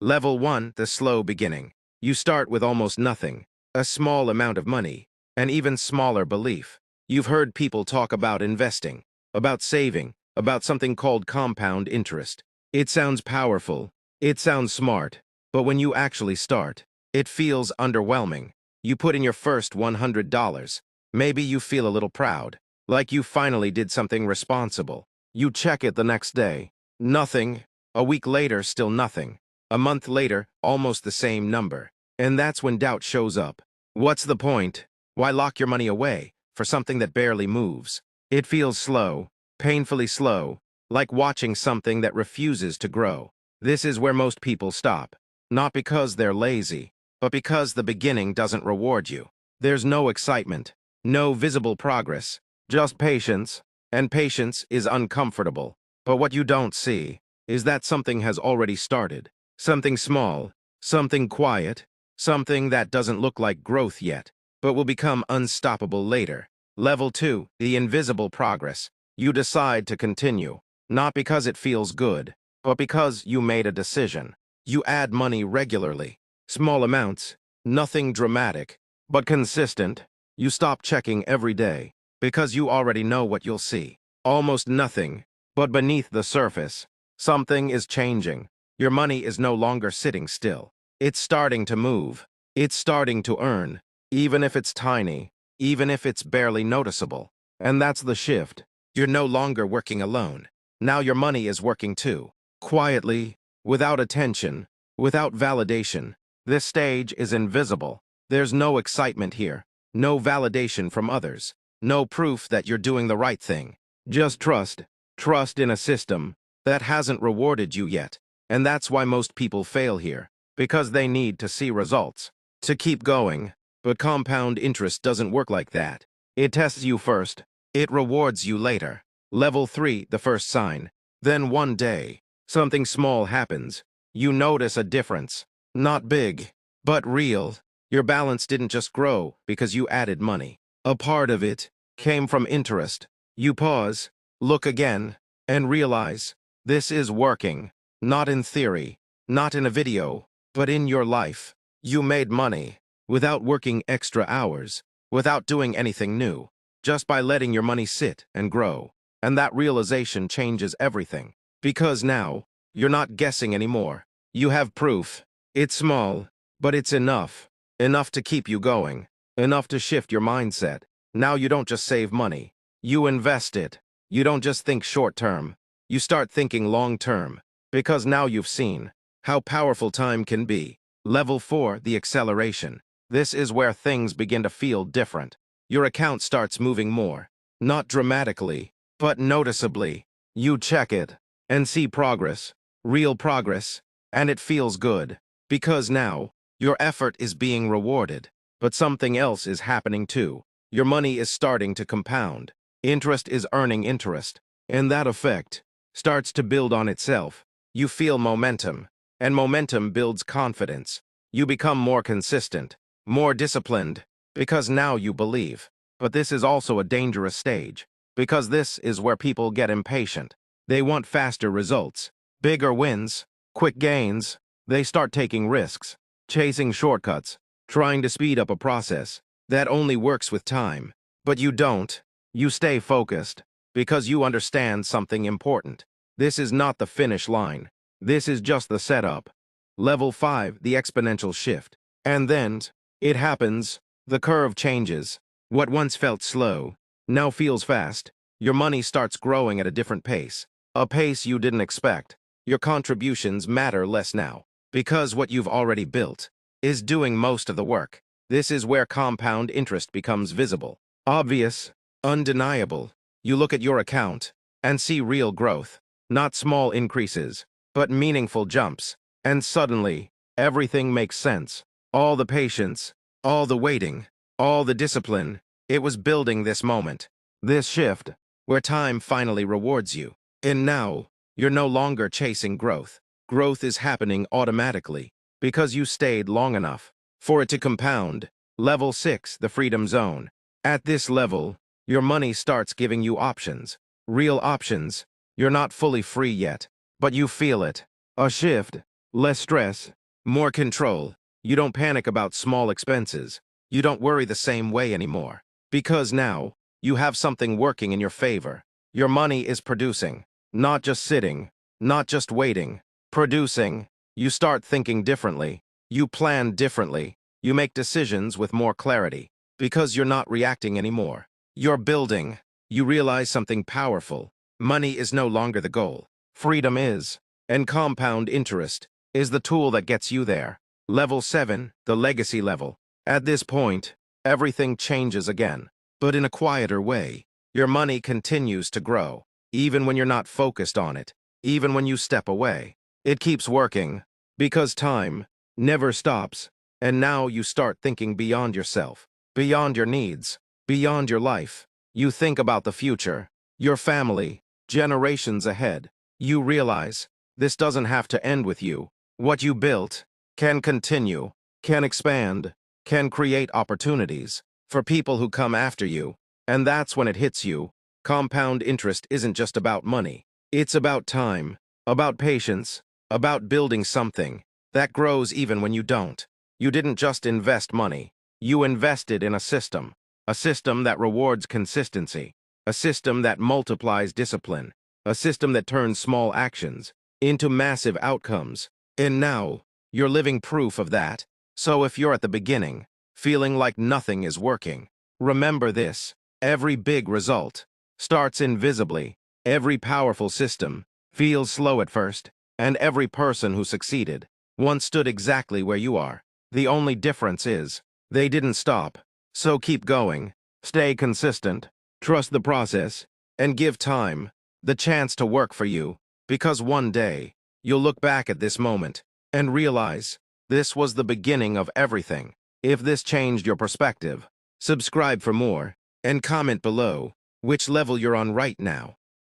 Level 1, the slow beginning. You start with almost nothing, a small amount of money, an even smaller belief. You've heard people talk about investing, about saving, about something called compound interest. It sounds powerful, it sounds smart, but when you actually start, it feels underwhelming. You put in your first $100. Maybe you feel a little proud, like you finally did something responsible. You check it the next day. Nothing. A week later, still nothing. A month later, almost the same number. And that's when doubt shows up. What's the point? Why lock your money away for something that barely moves? It feels slow, painfully slow, like watching something that refuses to grow. This is where most people stop. Not because they're lazy, but because the beginning doesn't reward you. There's no excitement, no visible progress, just patience, and patience is uncomfortable. But what you don't see is that something has already started. Something small, something quiet, something that doesn't look like growth yet, but will become unstoppable later. Level 2, the invisible progress. You decide to continue, not because it feels good, but because you made a decision. You add money regularly, small amounts, nothing dramatic, but consistent. You stop checking every day, because you already know what you'll see. Almost nothing, but beneath the surface, something is changing. Your money is no longer sitting still. It's starting to move. It's starting to earn, even if it's tiny, even if it's barely noticeable. And that's the shift. You're no longer working alone. Now your money is working too. Quietly, without attention, without validation. This stage is invisible. There's no excitement here, no validation from others, no proof that you're doing the right thing. Just trust. Trust in a system that hasn't rewarded you yet. And that's why most people fail here, because they need to see results, to keep going. But compound interest doesn't work like that. It tests you first, it rewards you later. Level 3, the first sign. Then one day, something small happens. You notice a difference. Not big, but real. Your balance didn't just grow because you added money. A part of it came from interest. You pause, look again, and realize this is working. Not in theory, not in a video, but in your life. You made money without working extra hours, without doing anything new, just by letting your money sit and grow. And that realization changes everything. Because now, you're not guessing anymore. You have proof. It's small, but it's enough. Enough to keep you going. Enough to shift your mindset. Now you don't just save money. You invest it. You don't just think short-term. You start thinking long-term. Because now you've seen how powerful time can be. Level 4, the acceleration. This is where things begin to feel different. Your account starts moving more. Not dramatically, but noticeably. You check it and see progress, real progress, and it feels good. Because now, your effort is being rewarded. But something else is happening too. Your money is starting to compound. Interest is earning interest. And that effect starts to build on itself. You feel momentum, and momentum builds confidence. You become more consistent, more disciplined, because now you believe. But this is also a dangerous stage, because this is where people get impatient. They want faster results, bigger wins, quick gains. They start taking risks, chasing shortcuts, trying to speed up a process that only works with time. But you don't. You stay focused, because you understand something important. This is not the finish line. This is just the setup. Level 5, the exponential shift. And then, it happens. The curve changes. What once felt slow, now feels fast. Your money starts growing at a different pace. A pace you didn't expect. Your contributions matter less now, because what you've already built is doing most of the work. This is where compound interest becomes visible. Obvious, undeniable. You look at your account and see real growth. Not small increases, but meaningful jumps. And suddenly, everything makes sense. All the patience, all the waiting, all the discipline, it was building this moment. This shift, where time finally rewards you. And now, you're no longer chasing growth. Growth is happening automatically, because you stayed long enough for it to compound. Level 6, the freedom zone. At this level, your money starts giving you options. Real options. You're not fully free yet, but you feel it. A shift. Less stress, more control. You don't panic about small expenses. You don't worry the same way anymore. Because now, you have something working in your favor. Your money is producing, not just sitting, not just waiting. Producing. You start thinking differently. You plan differently. You make decisions with more clarity. Because you're not reacting anymore. You're building. You realize something powerful. Money is no longer the goal. Freedom is. And compound interest is the tool that gets you there. Level 7, the legacy level. At this point, everything changes again, but in a quieter way. Your money continues to grow, even when you're not focused on it, even when you step away. It keeps working, because time never stops, and now you start thinking beyond yourself, beyond your needs, beyond your life. You think about the future, your family, generations ahead. You realize this doesn't have to end with you. What you built can continue, can expand, can create opportunities for people who come after you. And that's when it hits you. Compound interest isn't just about money. It's about time, about patience, about building something that grows even when you don't. You didn't just invest money. You invested in a system that rewards consistency, a system that multiplies discipline, a system that turns small actions into massive outcomes. And now, you're living proof of that. So if you're at the beginning, feeling like nothing is working, remember this: every big result starts invisibly. Every powerful system feels slow at first, and every person who succeeded once stood exactly where you are. The only difference is, they didn't stop. So keep going, stay consistent, trust the process, and give time the chance to work for you, because one day, you'll look back at this moment and realize this was the beginning of everything. If this changed your perspective, subscribe for more, and comment below which level you're on right now.